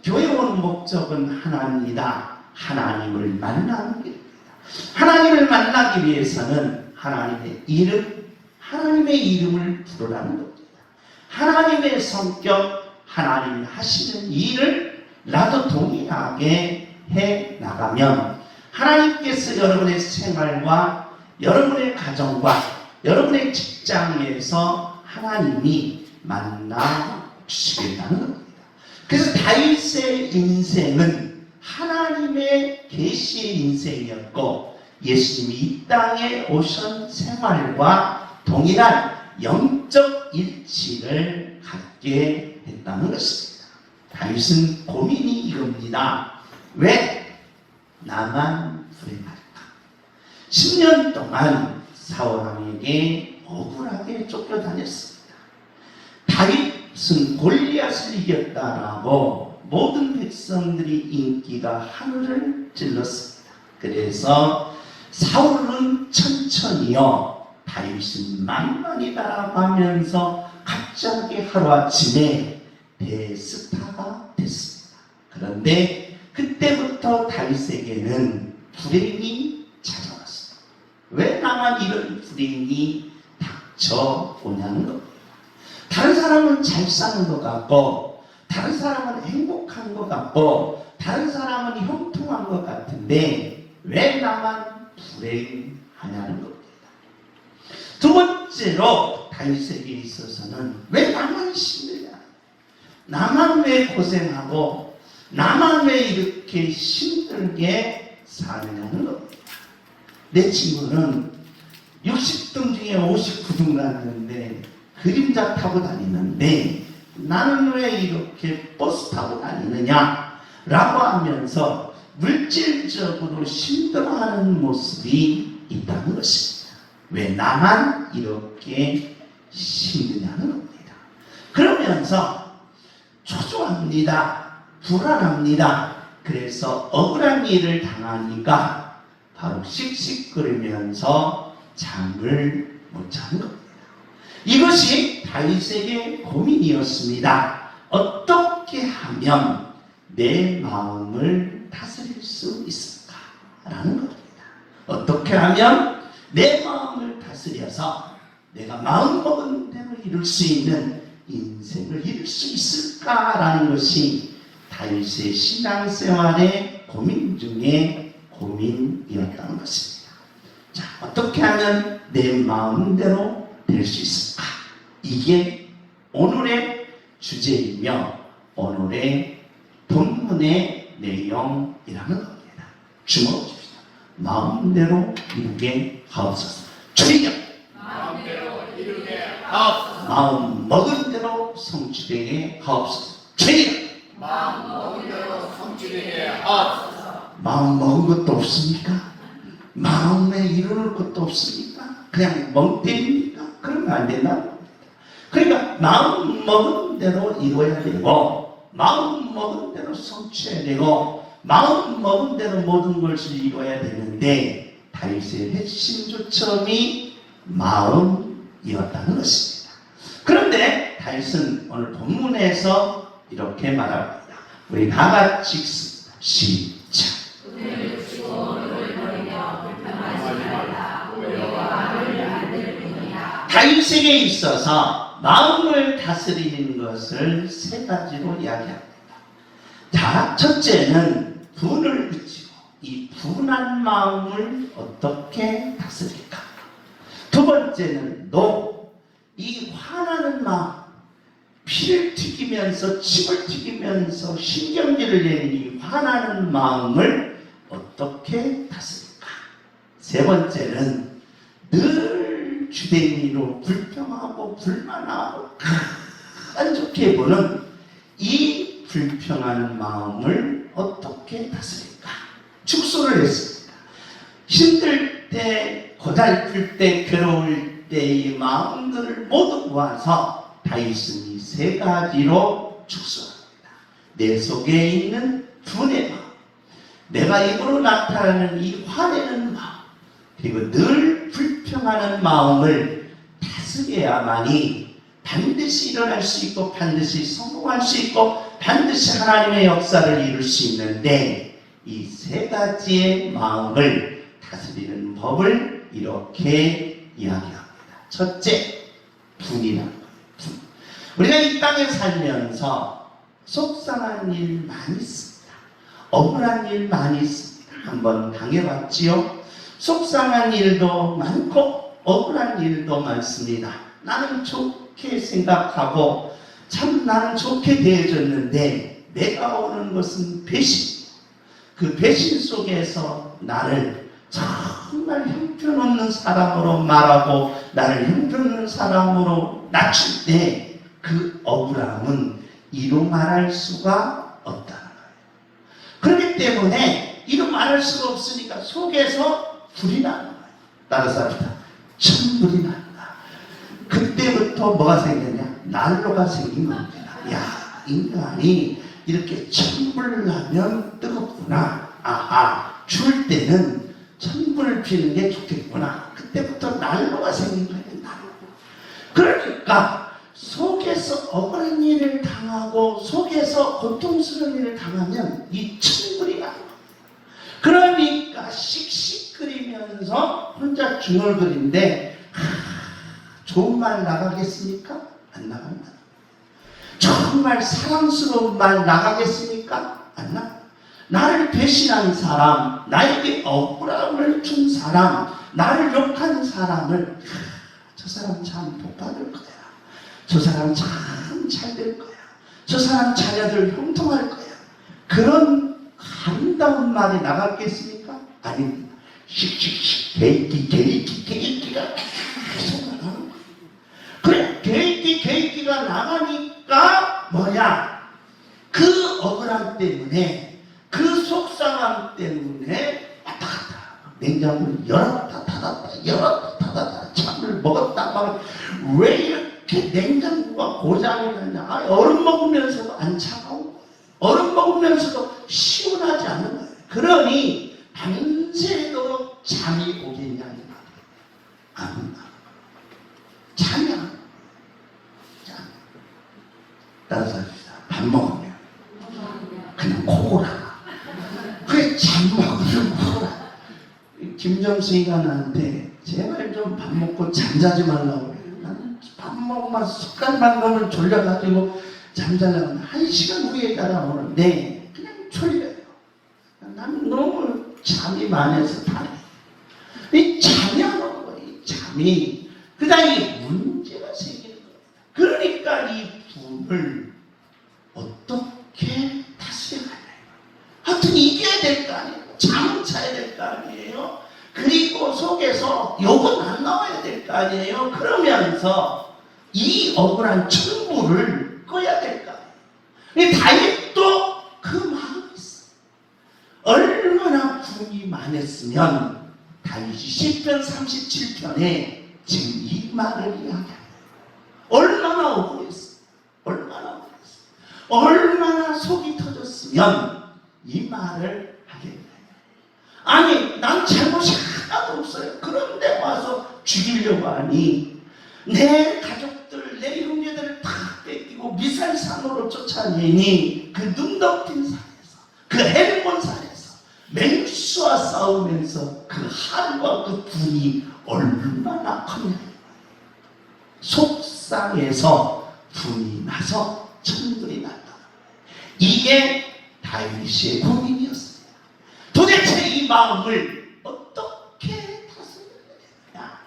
교회 온 목적은 하나입니다. 하나님을 만나는 길입니다. 하나님을 만나기 위해서는 하나님의 이름을 부르라는 겁니다. 하나님의 성격, 하나님이 하시는 일을 나도 동일하게 해 나가면 하나님께서 여러분의 생활과 여러분의 가정과 여러분의 직장에서 하나님이 만나 주시겠다는 겁니다. 그래서 다윗의 인생은 하나님의 계시의 인생이었고 예수님이 이 땅에 오신 생활과 동일한 영적 일치를 갖게 했다는 것입니다. 다윗은 고민이 이겁니다. 왜 나만 불행할까? 10년 동안 사울왕에게 억울하게 쫓겨다녔습니다. 다윗은 골리앗을 이겼다라고 모든 백성들이 인기가 하늘을 찔렀습니다. 그래서 사울은 천천히요, 다윗은 만만이다라고 하면서 갑자기 하루아침에 대스타가 됐습니다. 그런데 그때부터 다윗에게는 불행이 찾아왔습니다. 왜 나만 이런 불행이 닥쳐오냐는 겁니다. 다른 사람은 잘 사는 것 같고 다른 사람은 행복한 것 같고 다른 사람은 형통한 것 같은데 왜 나만 불행하냐는 겁니다. 두 번째로 다윗에게 있어서는 왜 나만 힘드냐, 나만 왜 고생하고 나만 왜 이렇게 힘들게 사느냐는 겁니다. 내 친구는 60등 중에 59등 났는데 그림자 타고 다니는데 나는 왜 이렇게 버스 타고 다니느냐 라고 하면서 물질적으로 힘들어하는 모습이 있다는 것입니다. 왜 나만 이렇게 힘드냐는 겁니다. 그러면서 초조합니다. 불안합니다. 그래서 억울한 일을 당하니까 바로 씩씩거리면서 잠을 못 자는 겁니다. 이것이 다윗에게 고민이었습니다. 어떻게 하면 내 마음을 다스릴 수 있을까라는 겁니다. 어떻게 하면 내 마음을 다스려서 내가 마음먹은 대로 이룰 수 있는 인생을 이룰 수 있을까라는 것이 다윗의 신앙생활의 고민 중에 고민이었다는 것입니다. 자, 어떻게 하면 내 마음대로 될 수 있을까? 이게 오늘의 주제이며 오늘의 본문의 내용이라는 겁니다. 주목하십시오. 마음대로 이루게 하옵소서. 주의력! 마음대로 이루게 하옵소서. 마음 먹은 대로 성취되게 하옵소서. 주의력! 마음 먹은 대로 성취되게 하옵소서. 마음 먹은 것도 없습니까? 마음에 이루는 것도 없습니까? 그냥 멍때립니까? 그러면 안 된다는 겁니다. 그러니까 마음 먹은 대로 이루어야 되고 마음 먹은 대로 성취해야 되고 마음 먹은 대로 모든 것을 이루어야 되는데 다윗의 핵심 초점이 마음이었다는 것입니다. 그런데 다윗은 오늘 본문에서 이렇게 말합니다. 우리 다 같이 읽습니다. 시작. 다윗에게 있어서 마음을 다스리는 것을 세 가지로 이야기합니다. 자, 첫째는 분을 그치고 이 분한 마음을 어떻게 다스릴까? 두 번째는 이 화나는 마음, 피를 튀기면서 침을 튀기면서 신경질을 내는 이 화나는 마음을 어떻게 다스릴까? 세 번째는 늘 주대인으로 불평하고 불만하고 안 좋게 보는 이 불평하는 마음을 어떻게 다스릴까? 축소를 했습니다. 힘들 때, 고달플 때, 괴로울 때의 마음들을 모두 모아서 다윗은 이 세 가지로 축소합니다. 내 속에 있는 분의 마음, 내가 입으로 나타나는 이 화내는 마음, 그리고 늘 불평하는 마음을 다스려야만이 반드시 일어날 수 있고 반드시 성공할 수 있고 반드시 하나님의 역사를 이룰 수 있는데 이 세 가지의 마음을 다스리는 법을 이렇게 이야기합니다. 첫째, 분이라는 거예요. 분. 우리가 이 땅에 살면서 속상한 일 많이 있습니다. 억울한 일 많이 있습니다. 한번 당해봤지요? 속상한 일도 많고 억울한 일도 많습니다. 나는 좋게 생각하고 참 나는 좋게 대해줬는데 내가 오는 것은 배신. 그 배신 속에서 나를 정말 형편없는 사람으로 말하고 나를 형편없는 사람으로 낮출 때 그 억울함은 이루 말할 수가 없다는 거예요. 그렇기 때문에 이루 말할 수가 없으니까 속에서 불이 나는 거예요. 따라서 합시다. 천불이 난다. 그때부터 뭐가 생겼냐? 난로가 생긴 겁니다. 야, 인간이 이렇게 천불 나면 뜨겁구나. 아하, 추울 때는 천불을 피는 게 좋겠구나. 그때부터 난로가 생긴 거예요. 난로. 그러니까 속에서 억울한 일을 당하고 속에서 고통스러운 일을 당하면 이 천불이 나는 거예요. 그러니까 씩씩거리면서 혼자 중얼거리는데 좋은 말 나가겠습니까? 안 나갑니다. 정말 사랑스러운 말 나가겠습니까? 안 나가. 나를 배신한 사람, 나에게 억울함을 준 사람, 나를 욕하는 사람을 저 사람 참 복받을 거야. 저 사람 참 잘 될 거야. 저 사람 자녀들 형통할 거야. 그런 아름다운 말이 나갔겠습니까? 아닙니다. 씩씩씩 개이기가 계속 나가는 거예요. 그래, 개이기가 나가니까 뭐야? 그 억울함 때문에 그 속상함 때문에 왔다 갔다 냉장고를 열었다 닫았다 열었다 닫았다 참을 먹었다 막 왜 이렇게 냉장고가 고장이 났냐? 얼음 먹으면서도 안 차가운 거예요. 얼음 먹으면서도 시원하지 않는 거예요. 그러니 밤새도록 잠이 오겠냐? 안 온다. 잠이 안 온다. 따라서 합시다. 밥 먹으면 그냥 코고라. 그래, 잠 먹으면 코고라. 김정수이가 나한테 제발 좀 밥 먹고 잠자지 말라고 그래요. 나는 밥 먹으면 숟갈만 넣으면 졸려가지고 잠자려고 1시간 후에 따라오는데 그냥 졸려요. 나는 너무 잠이 많아서 다해. 이 잠이 안 오는 거예요. 이 잠이. 그 다음에 문제가 생기는 거예요. 그러니까 이 분을 어떻게 다스려야 돼요? 하여튼 이겨야 될 거 아니에요. 잠은 자야 될 거 아니에요. 그리고 속에서 욕은 안 나와야 될 거 아니에요. 그러면서 이 억울한 천불을 꺼야 될 거 아니에요. 다윗도 그 마음이 있어. 얼마나 분이 많았으면 다윗이 시편 37편에 지금 이 말을 이야기합니다. 얼마나 억울했어. 얼마나 억울했어. 얼마나 속이 터졌으면 이 말을 하게 돼요. 아니, 난 잘못이 하나도 없어요. 그런데 와서 죽이려고 하니 내 가족들, 내 형제들을 다 뺏기고 미살산으로 쫓아내니 그 눈 덮인 산에서, 그 헬본 산에서 맹수와 싸우면서 그 한과 그 분이 얼마나 크냐. 속상해서 분이 나서 천불이 났다. 이게 다윗의 고민이었습니다. 도대체 이 마음을 어떻게 다스려야 되느냐?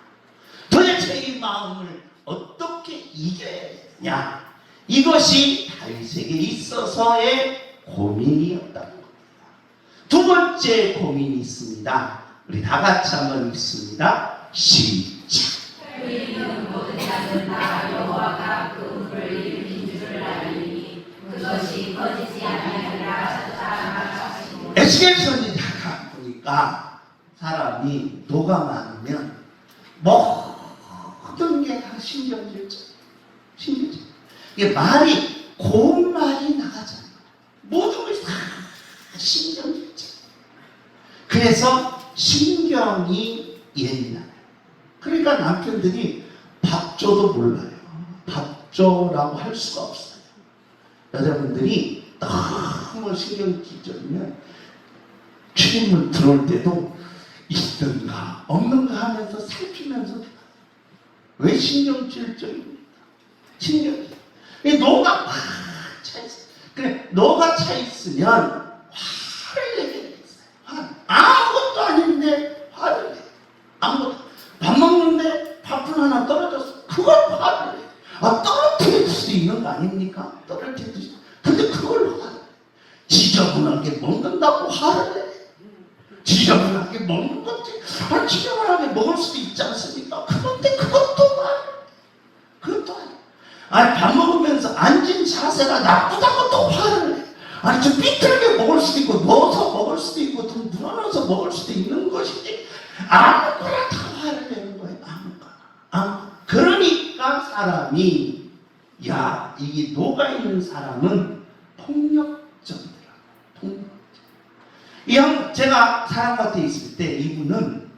도대체 이 마음을 어떻게 이겨야 되느냐? 이것이 다윗에게 있어서의 고민이었다는 겁니다. 두 번째 고민이 있습니다. 우리 다 같이 한번 읽습니다. 시작. 그이는 모든 자는 다 여호와가 그 우를 일으킨 줄 알리니 그것이 거짓이 아니하리라. 에스겔 선지자가 보니까 사람이 노가 많으면 모든 게 다 신경질죠. 신경질. 이게 말이 고운 말이 나가잖아요. 모든 것이 다 신경질죠. 그래서 신경이 예민해요. 그러니까 남편들이 밥 줘도 몰라요. 밥 줘라고 할 수가 없어요. 여자분들이 너무 신경 찌르면 출입문 들어올 때도 있든가 없는가 하면서 살피면서 왜 신경질적입니까? 신경질. 노가 막 차있어. 그래, 노가 차있으면 화를 내게 되겠어요. 아무것도 아닌데 화를 내. 아무것도. 밥 먹는데 밥풀 하나 떨어졌어. 그걸 화를 내. 떨어뜨릴 수도 있는 거 아닙니까? 떨어뜨릴 수. 근데 그걸 화를 내. 지저분하게 먹는다고 화를 내. 지저분하게 먹는 거지. 지저분하게 먹을 수도 있지 않습니까? 그런데 그것도 그것도 밥 먹으면서 앉은 자세가 나쁘다고 또 화를 내. 좀 삐뚤게 먹을 수도 있고, 누워서 먹을 수도 있고, 좀 늘어나서 먹을 수도 있는 것이지. 아무거나 다 화를 내는 거예요. 아무거나. 그러니까 사람이, 이게 노가 있는 사람은 폭력적이더라. 제가 사람 곁에 있을 때 이분은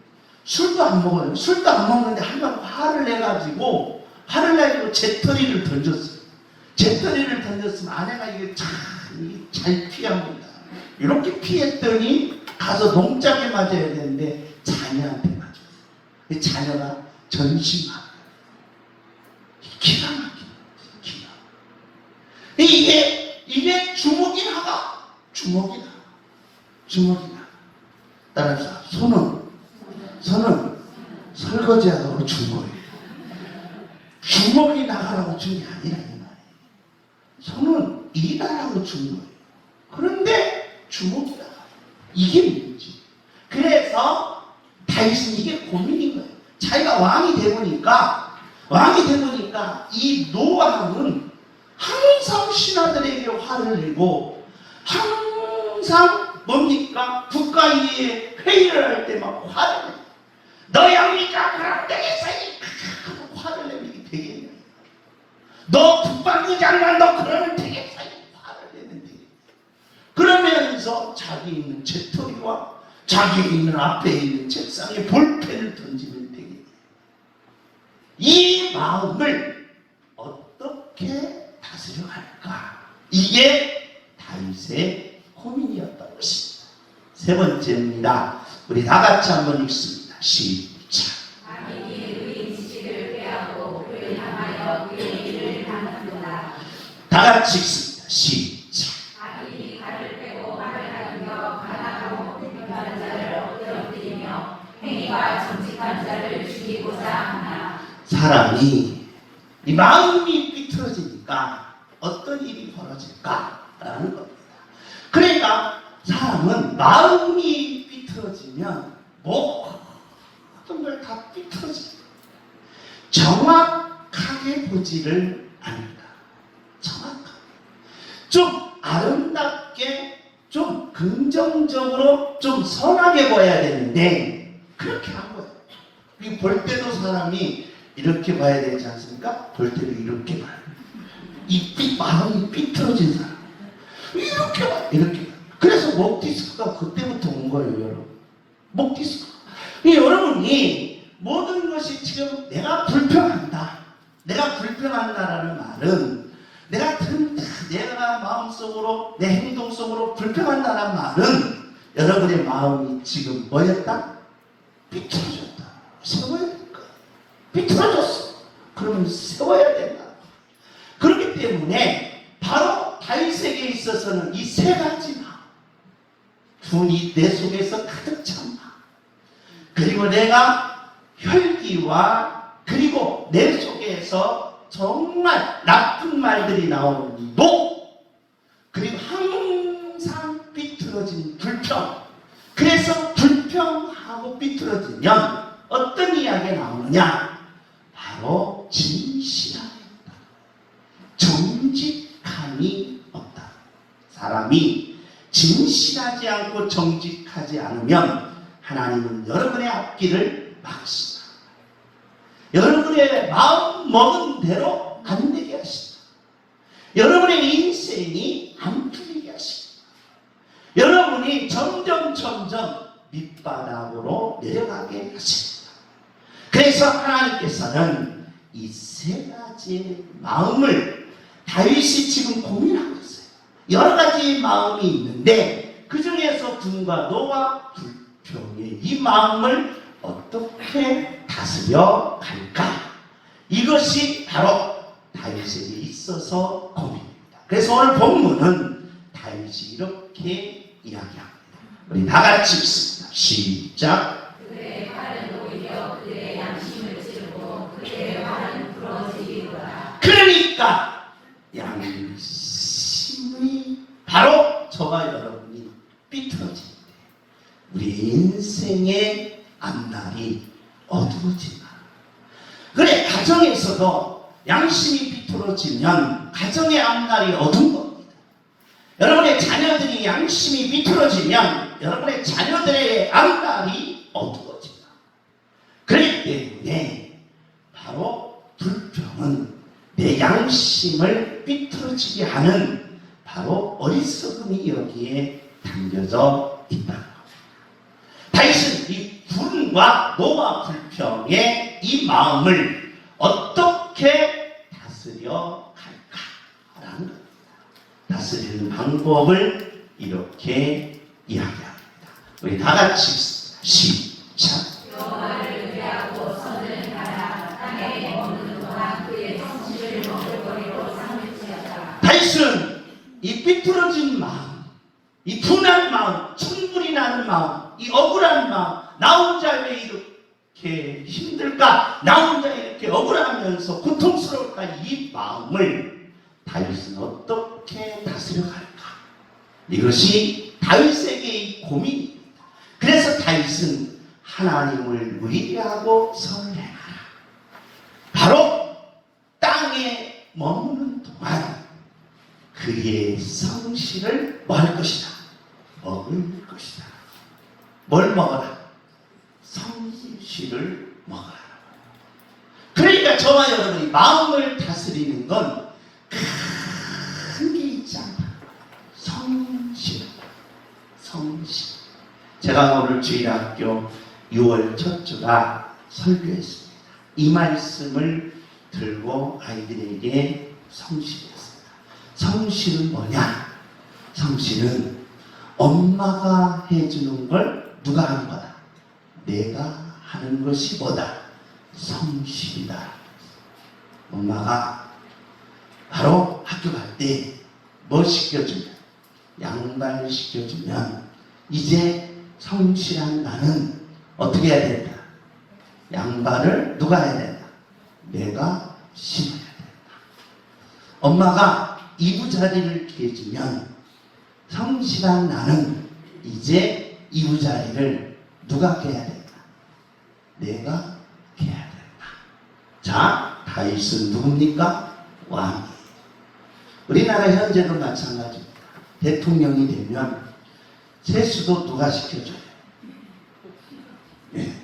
술도 안 먹어요. 술도 안 먹는데 한번 화를 내가지고 재떨이를 던졌어요. 재떨이를 던졌으면 아내가 이게 잘 피한 겁니다. 이렇게 피했더니 가서 농장에 맞아야 되는데 자녀한테 맞았어요. 자녀가 전심하고 기가 막히는 이게 주먹이나가 주먹이나. 따라서 손은 설거지하라고 준 거예요. 주먹이 나가라고 준 게 아니라 이 말이에요. 손은 일하라고 준 거예요. 그런데 주먹이 나가요. 이게 문제지. 그래서 다윗은 이게 고민인 거예요. 자기가 왕이 되보니까 이 노아함은 항상 신하들에게 화를 내고 항상 뭡니까? 국가위에 회의를 할 때 막 화를 내. 너야니까 그럼 되겠어. 화를 내면 되겠냐. 너 국방부장관 너 그러면 되겠어. 화를 내면 되겠냐. 그러면서 자기 있는 재떨이와 자기 있는 앞에 있는 책상에 볼펜을 던지면 되겠냐. 이 마음을 어떻게 다스려 갈까? 이게 다윗의 고민이었던 것입니다. 세 번째입니다. 우리 다 같이 한번 읽습니다. 시작. 다윗이 그의 지식을 빼앗고 그를 향하여 그의 일을 당하는도다. 다 같이 읽습니다. 시작. 다윗이 칼을 빼고 말을 하며 가난하고 불평하는 자를 엎드러뜨리며 행위가 정직한 자를 죽이고자 하나. 사람이 이 마음이 삐뚤어지니까 어떤 일이 벌어질까라는 겁니다. 그러니까 사람은 마음이 삐뚤어지면 모든 걸 다 삐뚤어집니다. 정확하게 보지를 않는다. 정확하게. 좀 아름답게, 좀 긍정적으로, 좀 선하게 보여야 되는데 그렇게 한 거예요. 볼 때도 사람이 이렇게 봐야 되지 않습니까? 볼 때도 이렇게 봐요. 마음이 삐뚤어진 사람. 이렇게 봐. 그래서 목 디스크가 그때부터 온 거예요, 여러분. 목 디스크. 여러분이 모든 것이 지금 내가 불평한다라는 말은 내가 마음속으로 내 행동 속으로 불평한다는 말은 여러분의 마음이 지금 뭐였다? 삐뚤어졌다. 세워야 될 거야. 삐뚤어졌어. 그러면 세워야 된다. 그렇기 때문에 바로 다윗에게 있어서는 이 세 가지 마음, 분이 내 속에서 가득 찬 마음, 그리고 내가 혈기와 그리고 내 속에서 정말 나쁜 말들이 나오는 노, 그리고 항상 삐뚤어진 불평. 그래서 불평하고 삐뚤어지면 어떤 이야기가 나오느냐? 바로 진실함이 없다. 정직함이 없다. 사람이 진실하지 않고 정직하지 않으면 하나님은 여러분의 앞길을 막으신다. 여러분의 마음 먹은 대로 안 되게 하신다. 여러분의 인생이 안 풀리게 하신다. 여러분이 점점 밑바닥으로 내려가게 하십니다. 그래서 하나님께서는 이 세 가지의 마음을 다윗이 지금 고민하고 있습니다. 여러 가지 마음이 있는데 그 중에서 분과 노와 불평의 이 마음을 어떻게 다스려 갈까? 이것이 바로 다윗에게 있어서 고민입니다. 그래서 오늘 본문은 다윗이 이렇게 이야기합니다. 우리 다 같이 읽습니다. 시작. 그의 팔은 오히려 그의 양심을 찌르고 그의 팔은 부러지리로다. 그러니까 양심이 바로 저와 여러분이 삐뚤어질 때 우리 인생의 앞날이 어두워진다. 그래, 가정에서도 양심이 비틀어지면 가정의 앞날이 어두운 겁니다. 여러분의 자녀들이 양심이 비틀어지면 여러분의 자녀들의 앞날이 어두워진다. 그렇기 때문에 바로 불평은 내 양심을 비틀어지게 하는 바로 어리석음이 여기에 담겨져 있다는 겁니다. 다윗은 이 분과 노와 불평의 이 마음을 어떻게 다스려 갈까라는 겁니다. 다스리는 방법을 이렇게 이야기합니다. 우리 다 같이 시작. 여호와를 의뢰하고 선을 하라. 땅에 머무는 동안 그의 성실을 먹을거리로 삼을지어다. 다윗은 이 삐뚤어진 마음, 이 분한 마음, 천불이 나는 마음, 이 억울한 마음, 나 혼자 왜 이렇게 힘들까? 나 혼자 이렇게 억울하면서 고통스러울까? 이 마음을 다윗은 어떻게 다스려 갈까? 이것이 다윗에게의 고민입니다. 그래서 다윗은 하나님을 의뢰하고 선을 행하라. 바로 땅에 머무는 동안 그의 성실을 뭐 할 것이다? 먹을 것이다. 뭘 먹어라? 성실을 먹어라. 그러니까 저와 여러분이 마음을 다스리는 건 큰 게 있지 않다. 성실. 성실. 제가 오늘 주일학교 6월 첫 주가 설교했습니다. 이 말씀을 들고 아이들에게 성실했습니다. 성실은 뭐냐? 성실은 엄마가 해주는 걸 누가 하는 거다? 내가 하는 것이 뭐다? 성실이다. 엄마가 바로 학교 갈 때 뭐 시켜주면, 양말 시켜주면 이제 성실한 나는 어떻게 해야 된다? 양발을 누가 해야 된다? 내가 신어야 된다. 엄마가 이부자리를 해주면 성실한 나는 이제 이부자리를 누가 깨야 된다? 내가 깨야 된다. 자, 다윗은 누굽니까? 왕이. 우리나라 현재도 마찬가지입니다. 대통령이 되면 세수도 누가 시켜줘요? 네,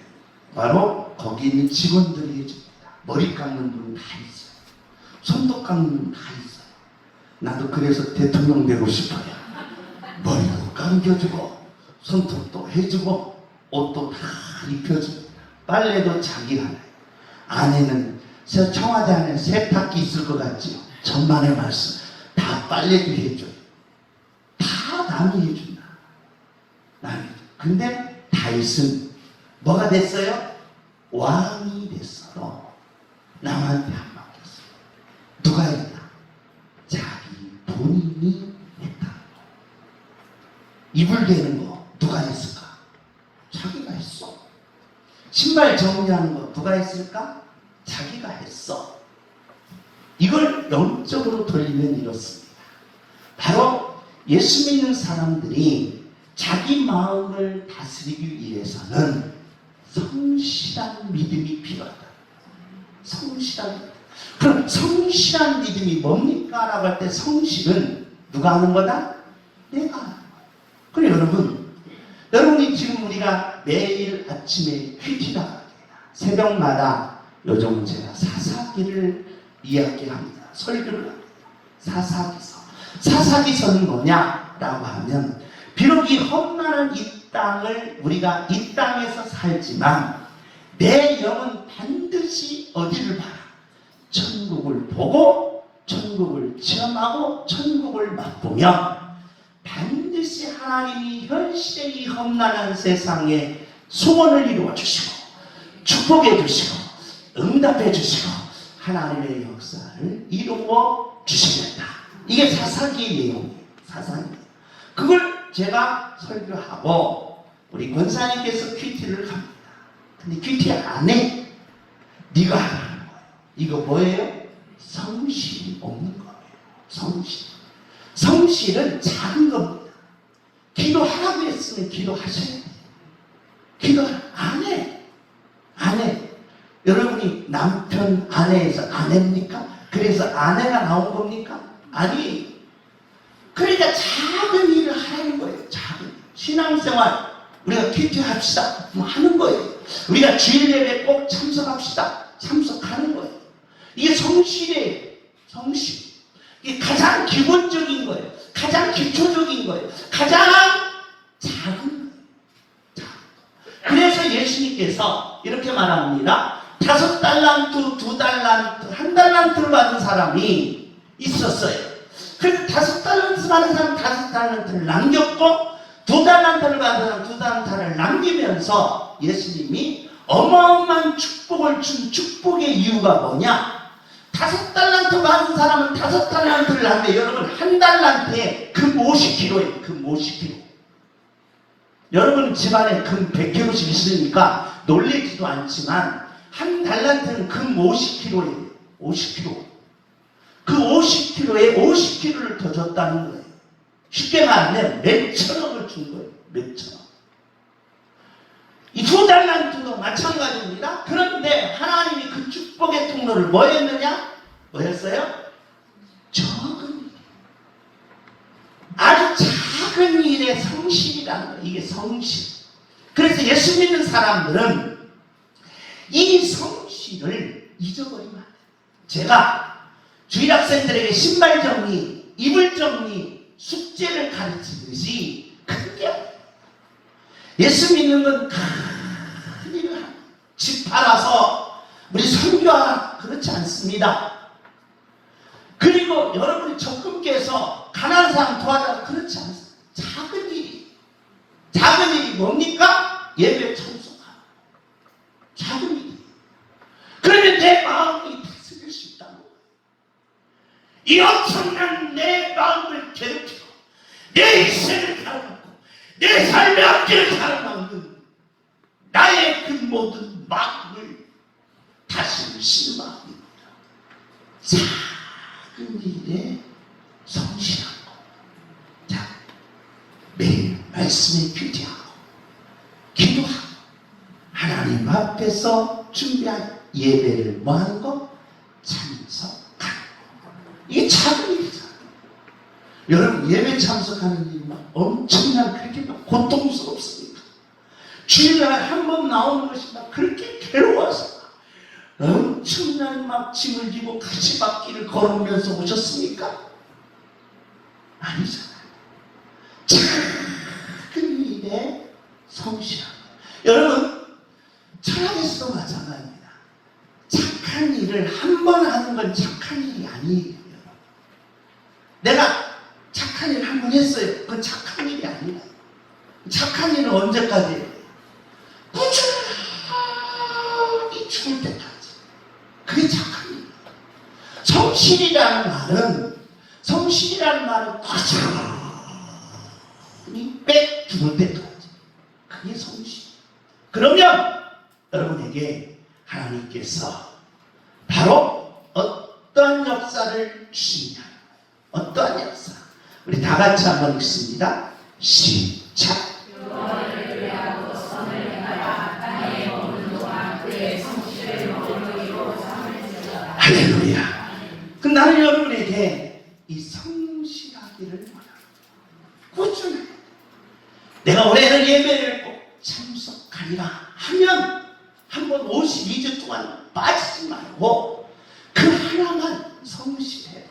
바로 거기 있는 직원들이 해줍니다. 머리 깎는 분은 다 있어요. 손톱 깎는 분은 다 있어요. 나도 그래서 대통령 되고 싶어요. 머리도 감겨주고 손톱도 해주고 옷도 다 입혀줍니다. 빨래도 자기가 해요. 아내는 청와대 안에 세탁기 있을 것 같지요? 천만의 말씀. 다 빨래도 해줘요. 다 남이 해준다. 남이. 근데 다윗은 뭐가 됐어요? 왕이 됐어. 남한테 안 맡겼어. 누가 했다? 자기 본인이 했다. 이불 대는 거 누가 했을까? 자기가 했어. 신발 정리하는 거 누가 했을까? 자기가 했어. 이걸 영적으로 돌리면 이렇습니다. 바로 예수 믿는 사람들이 자기 마음을 다스리기 위해서는 성실한 믿음이 필요하다. 성실한 믿음. 그럼 성실한 믿음이 뭡니까? 라고 할 때 성실은 누가 하는 거다? 내가 하는 거야. 그럼 여러분이 지금 우리가 매일 아침에 퀴티가 갑니다. 새벽마다 요즘은 제가 사사기를 이야기합니다. 설교를 합니다. 사사기서. 사사기서는 뭐냐라고 하면 비록 이 험난한 이 땅을 우리가 이 땅에서 살지만 내 영은 반드시 어디를 봐라? 천국을 보고 천국을 체험하고 천국을 맛보면 반드시 하나님이 현실의 이 험난한 세상에 소원을 이루어 주시고 축복해 주시고 응답해 주시고 하나님의 역사를 이루어 주시겠다. 이게 사사기의 내용이에요. 사사기예요. 그걸 제가 설교하고 우리 권사님께서 큐티를 갑니다. 근데 큐티 안에 네가 하라는 거예요. 이거 뭐예요? 성실이 없는 거예요. 성실. 성실은 작은 겁니다. 기도하라고 했으면 기도하셔야 돼요. 기도 안 해. 안 해. 여러분이 남편 아내에서 아내입니까? 그래서 아내가 나온 겁니까? 아니. 그러니까 작은 일을 하라는 거예요. 작은 일. 신앙생활 우리가 큐티 합시다. 뭐 하는 거예요. 우리가 주일 예배 꼭 참석합시다. 참석하는 거예요. 이게 성실이에요. 성실. 이게 가장 기본적인 거예요. 가장 기초적인 거예요. 가장 작은 거예요. 그래서 예수님께서 이렇게 말합니다. 5달란트, 2달란트, 1달란트를 받은 사람이 있었어요. 그래서 5달란트 받은 사람 5달란트를 남겼고 2달란트를 받은 사람 2달란트를 남기면서 예수님이 어마어마한 축복을 준 축복의 이유가 뭐냐? 5달란트 받은 사람은 5달란트를 남겨. 여러분 1달란트에 금 50kg예요. 금 50kg. 여러분 집안에 금 100kg씩 있으니까 놀래지도 않지만 1달란트는 금 50kg예요. 50kg. 그 50kg에 50kg를 더 줬다는 거예요. 쉽게 말하면 몇 천억을 준 거예요. 몇 천억. 이 2달란트도 마찬가지입니다. 그런데 하나님이 그 축복의 통로를 뭐 했느냐? 뭐였어요? 적은 일. 아주 작은 일에 성실이라는 거예요. 이게 성실. 그래서 예수 믿는 사람들은 이 성실을 잊어버리면 안 돼요. 제가 주일학생들에게 신발 정리, 이불 정리, 숙제를 가르치듯이 크게 예수 믿는 건 큰 일을 합니다. 집 팔아서 우리 선교하라 그렇지 않습니다. 그리고 여러분이 적금 깨서 가난한 사람 도와달라 그렇지 않습니다. 작은 일이. 작은 일이 뭡니까? 예배 참석하라. 작은 일이. 그러면 내 마음이 다스릴 수 있다는 거예요. 이 엄청난 내 마음을 괴롭히고 내 인생을 가로막고 내 삶의 앞길을 가로막는 나의 그 모든 마음을 다스리시는 마음입니다. 작은 일에 성실하고 자, 매일 말씀에 큐티하고 기도하고 하나님 앞에서 준비한 예배를 뭐하는 거? 참석하는 거. 이게 작은 일이잖아요. 여러분 예배 참석하는 일이 막 엄청난 그렇게 막 고통스럽습니까? 주일날 한 번 나오는 것이 막 그렇게 괴로워서 엄청난 막 짐을 지고 가시밭길을 걸으면서 오셨습니까? 아니잖아요. 작은 일에 성실한 거예요. 여러분 철학에서도 마찬가지입니다. 착한 일을 한 번 하는 건 착한 일이 아니에요. 내가 착한 일 한 번 했어요. 그건 착한 일이 아니라 착한 일은 언제까지 해요? 꾸준히 죽을 때까지. 그게 착한 일이에요. 성실이라는 말은 꾸준히 빽 죽을 때까지. 그게 성실. 그러면 여러분에게 하나님께서 바로 어떤 역사를 주시냐. 어떠한 역사? 우리 다 같이 한번 읽습니다. 시작. 여호와를 위하고 선을 행하라. 땅에 머무는 동안 그의 성실을 머무르기로 잠을 지어라. 할렐루야. 그럼 나는 여러분에게 이 성실하기를 원합니다. 꾸준히 내가 올해는 예배를 꼭 참석하리라 하면 한번 52주 동안 빠지지 말고 그 하나만 성실해라.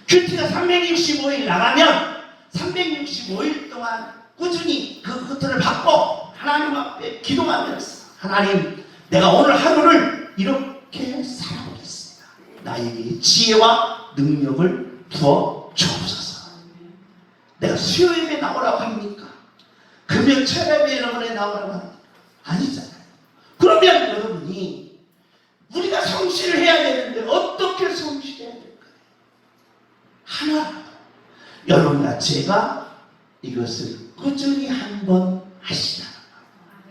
큐티가 365일 나가면 365일 동안 꾸준히 그 것들을 받고 하나님 앞에 기도하면서 하나님 내가 오늘 하루를 이렇게 살아보겠습니다. 나에게 지혜와 능력을 부어 주옵소서. 내가 수요일에 나오라고 합니까? 금요 철야에 여러분에 나오라고 합니까? 아니잖아요. 그러면 여러분이 우리가 성실을 해야 되는데 어떻게 성실해야 될까요? 하나라도 여러분과 제가 이것을 꾸준히 한번 하시다.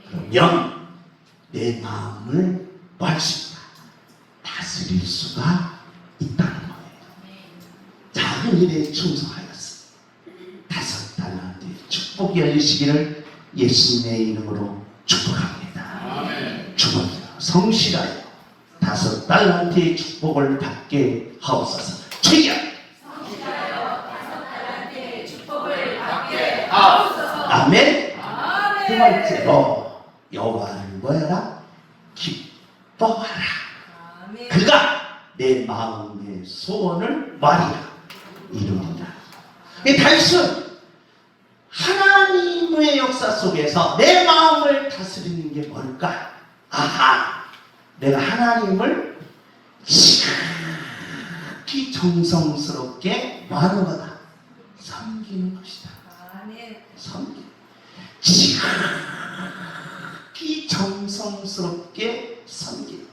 그러면 내 마음을 벌수가 다스릴 수가 있다는 거예요. 작은 일에 충성하였습니다. 5달란트의 축복이 열리시기를 예수님의 이름으로 축복합니다. 축복합니다. 성실하여 5달란트의 축복을 받게 하옵소서. 최기야. 아멘. 두 번째로 여호와를 뭐해라? 기뻐하라. 그가 내 마음의 소원을 말이라 이루리라. 이 단순 하나님의 역사 속에서 내 마음을 다스리는 게 뭘까? 아하, 내가 하나님을 지극히 정성스럽게 뭐하는 거다? 섬기는 것이다. 섬기. 지극히 정성스럽게 섬기는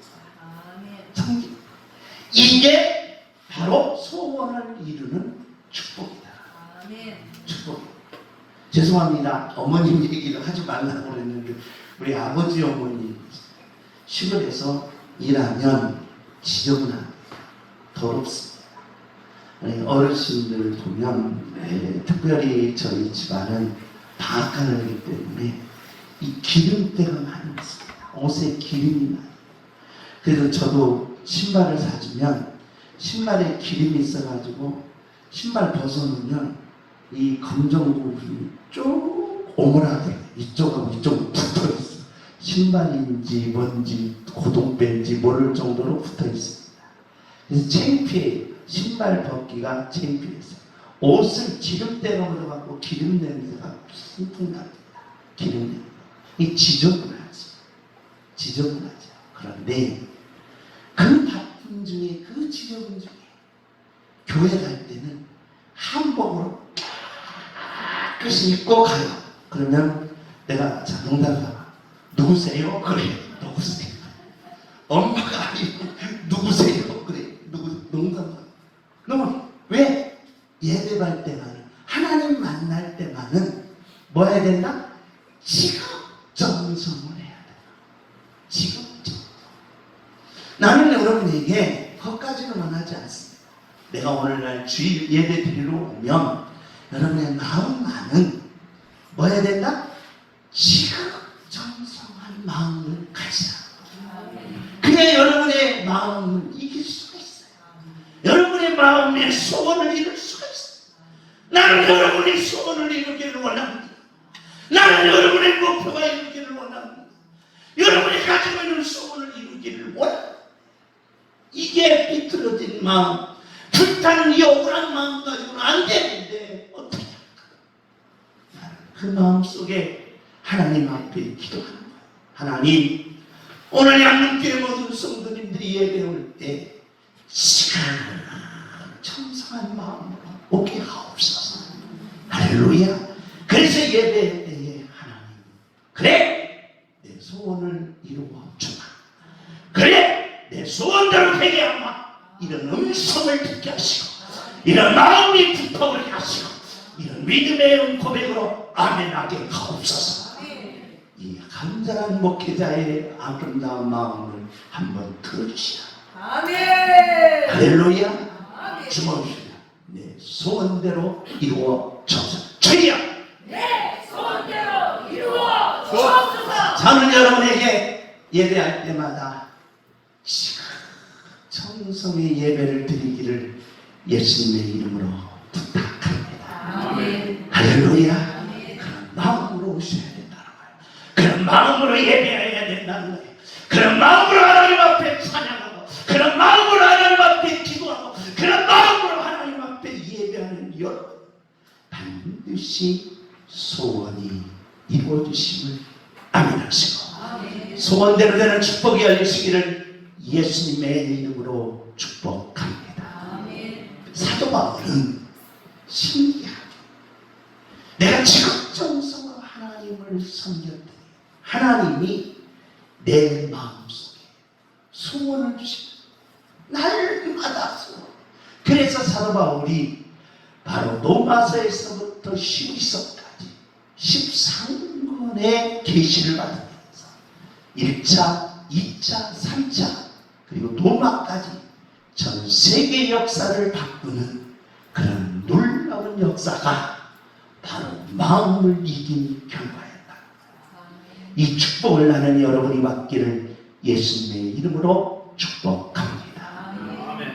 섬기. 이게 바로 소원을 이루는 축복이다. 축복. 죄송합니다. 어머님 얘기를 하지 말라고 그랬는데 우리 아버지 어머니 시골에서 일하면 지저분합니다. 더럽습니다. 어르신들 보면 특별히 저희 집안은 방앗간이기 때문에 이 기름때가 많이 있습니다. 옷에 기름이 많아요. 그래서 저도 신발을 사주면 신발에 기름이 있어가지고 신발 벗어놓으면 이 검정 부분이 쭉 오므라들어요. 이쪽하고 이쪽 붙어있어요. 신발인지 뭔지 고동배인지 모를 정도로 붙어있습니다. 그래서 창피해요. 신발 벗기가 창피해서 옷을 기름때가 묻어갖고 기름 냄새가 풍풍 납니다. 기름 냄새. 이 지저분하지. 지저분하죠. 그런데 그 바쁜 중에 그 지저분 중에 교회 갈 때는 한복으로 깨끗이 입고 가요. 그러면 내가 자 농담하다가 누구세요? 그래. 누구세요? 엄마가 아니고 누구세요? 그래. 농담하다가 그러면 왜? 예배 갈 때만은 하나님 만날 때만은 뭐 해야 된다? 지극정성을 해야 된다. 지극정성. 나는 여러분에게 그것까지는 원하지 않습니다. 내가 오늘날 주일 예배 드리러 오면 여러분의 마음만은 뭐 해야 된다? 지극정성한 마음을 가지라. 그래야 여러분의 마음을 이길 수가 있어요. 여러분의 마음의 소원을 이룰 수가 있어요. 나는 여러분의 소원을 이루기를 원합니다. 나는 여러분의 목표가 이루기를 원합니다. 여러분이 가지고 있는 소원을 이루기를 원합니다. 이게 비틀어진 마음, 불타는 이 억울한 마음 가지고는 안 되는데 어떻게 할까? 그 마음 속에 하나님 앞에 기도하는 거예요. 하나님, 오늘 양육교회 모든 성도님들이 예배 올 때 청성한 마음으로 오게 하옵소서. 할렐루야. 그래서 예배할 때에 하나님, 그래 내 소원을 이루어 주마. 그래 내 소원대로 되게 하마. 이런 음성을 듣게 하시고 이런 마음이 부탁을 하시고 이런 믿음의 고백으로 아멘하게 하옵소서. 이 간절한 목회자의 아름다운 마음을 한번 들어주시라. 아멘. 할렐루야. 주먹이시라. 내 소원대로 이루어 주옵소서. 주여, 내 소원대로 이루어 주옵소서. 저는 여러분에게 예배할 때마다 청성의 예배를 드리기를 예수님의 이름으로 부탁합니다. 아멘. 할렐루야. 아멘. 그런 마음으로 오셔야 된다는 거예요. 그런 마음으로 예배해야 된다는 거예요. 그런 마음으로 하나님 앞에 찬양하고 그런 마음으로 하나님 앞에 기도하고 그런 마음으로 하나님 앞에 예배하는 여러분, 반드시 소원이 이루어지심을 아멘하시고 소원대로 되는 축복이 열리시기를 예수님의 이름으로 축복합니다. 아멘. 사도 바울은 신기하게 내가 지극정성으로 하나님을 섬겼더니 하나님이 내 마음속에 소원을 주시고 날마다 소원. 그래서 사도 바울이 바로 로마서에서부터 히브리서까지 13권의 계시를 받으면서 1차, 2차, 3차 그리고 로마까지 전 세계 역사를 바꾸는 그런 놀라운 역사가 바로 마음을 이긴 결과였다. 이 축복을 나는 여러분이 받기를 예수님의 이름으로 축복합니다.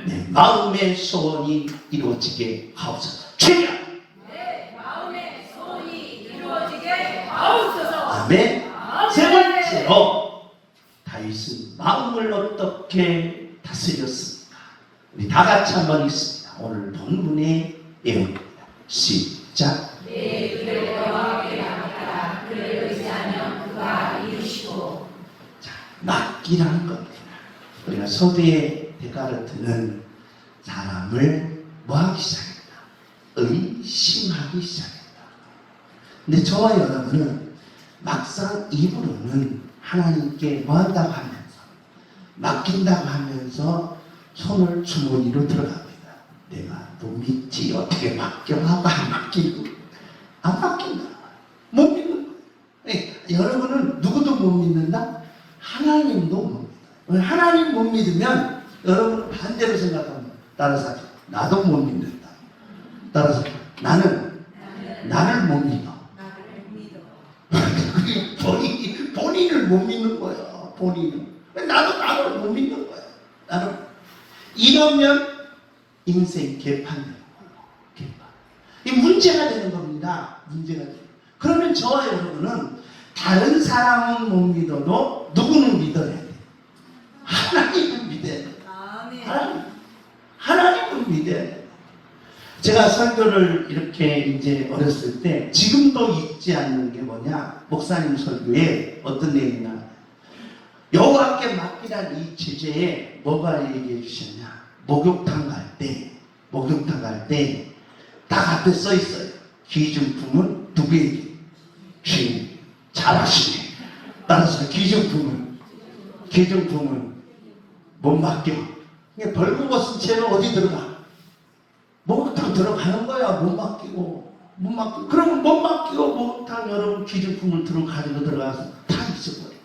네, 마음의 소원이 이루어지게 하옵소서. 주여! 내 마음의 소원이 이루어지게 하옵소서. 아멘. 세 번째로 다윗은 마음을 어떻게 다스렸습니까? 우리 다 같이 한번 읽습니다. 오늘 본문의 내용입니다. 시작. 내 의를 여호와께 맡기라. 그를 의지하면 그가 이루시고. 자, 맡기라는 겁니다. 우리가 서두에 데카르트는 사람을 뭐하기 시작했다? 의심하기 시작했다. 근데 저와 여러분은 막상 입으로는 하나님께 뭐한다고 하면서 맡긴다고 하면서 손을 주머니로 들어갑니다. 내가 또 믿지 어떻게 맡겨하고 안 맡기고 안 맡긴다. 못 믿는 거예요. 네, 여러분은 누구도 못 믿는다? 하나님도 못 믿는다. 하나님 못 믿으면 여러분은 반대로 생각합니다. 따라서 하죠. 나도 못 믿는다. 따라서 나는 나를 못 믿어. 본인을 못 믿는 거야. 본인은. 나도 나를 못 믿는 거야. 나는 이러면 인생 개판되는 거예요. 개판. 이 문제가 되는 겁니다. 문제가 돼요. 그러면 저와 여러분은 다른 사람은 못 믿어도 누구는 믿어야 돼? 하나님을 믿어야 돼. 하나님을 믿어야 돼. 제가 설교를 이렇게 이제 어렸을 때 지금도 잊지 않는 게 뭐냐? 목사님 설교에 어떤 내용이나 여호와께 맡기란 이 주제에 뭐가 얘기해 주셨냐? 목욕탕 갈 때 딱 앞에 써 있어요. 기준품은 누구에게? 주님. 잘하시네. 따라서 기준품은 못 맡겨. 그냥 벌거벗은 채로 어디 들어가? 목욕탕 들어가는 거야. 못 맡기고. 그러면 못 맡기고 목욕탕 여러분 기준품을 가지고 들어가서 다 있어버려.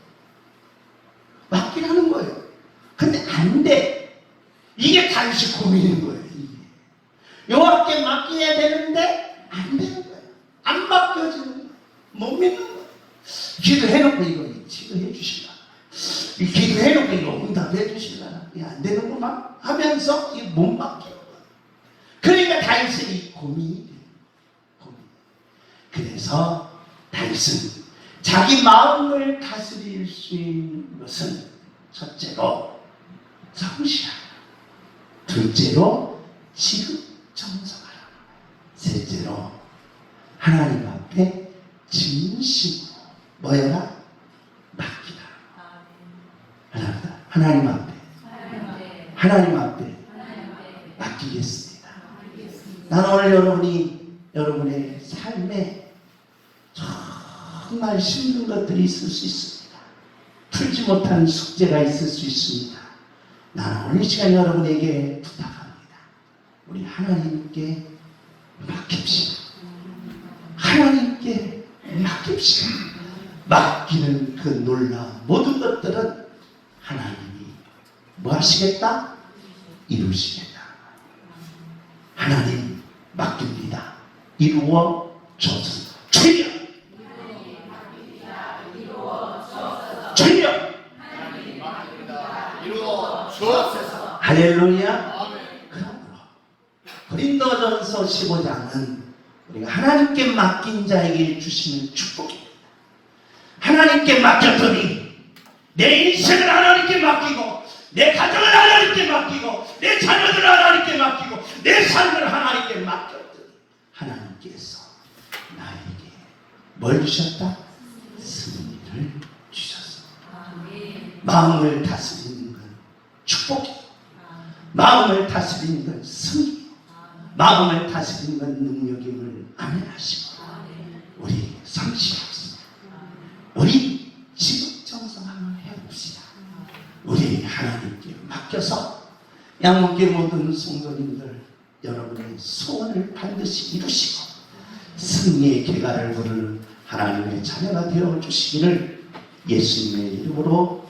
맡기라는 거예요. 근데 안 돼. 이게 다윗이 고민인 거예요. 이게. 여호와께 맡겨야 되는데 안 되는 거예요. 안 맡겨지는 거예요. 못 믿는 거예요. 기도해놓고 이거 치료해 주실라. 기도해놓고 이거 응답해 주실라. 이게 안 되는구만 하면서 이거 못 맡겨. 그러니까 다윗은 이 고민이 돼요. 그래서 다윗은 자기 마음을 다스릴 수 있는 것은 첫째로 성실하라, 둘째로 지극정성하라, 셋째로 하나님 앞에 진심으로 뭐여라? 맡기라. 하나님 앞에 맡기겠습니다. 나는 오늘 여러분의 삶에 정말 힘든 것들이 있을 수 있습니다. 풀지 못한 숙제가 있을 수 있습니다. 나는 오늘 이 시간 여러분에게 부탁합니다. 우리 하나님께 맡깁시다. 하나님께 맡깁시다. 맡기는 그 놀라운 모든 것들은 하나님이 뭐 하시겠다? 이루시겠다. 하나님 맡깁니다. 이루어 주옵소서. 주여! 주여! 이루어 주옵소서. 할렐루야. 그러므로 고린도전서 15장은 우리가 하나님께 맡긴 자에게 주시는 축복입니다. 하나님께 맡겼더니 내 인생을 하나님께 맡기고 내 가정을 하나님께 맡기고 내 자녀들을 하나님께 맡기고 내 삶을 하나님께 맡겼더니 하나님께서 나에게 뭘 주셨다? 승리를 주셨어. 마음을 다스리는 건 다스리는 건 승리, 마음을 다스리는 건 능력임을 아멘하시고 우리 성실합시다. 우리 지극정성 한번 해봅시다. 우리 하나님께 맡겨서 양문교 모든 성도님들 여러분의 소원을 반드시 이루시고 승리의 계가를 부르는 하나님의 자녀가 되어 주시기를 예수님의 이름으로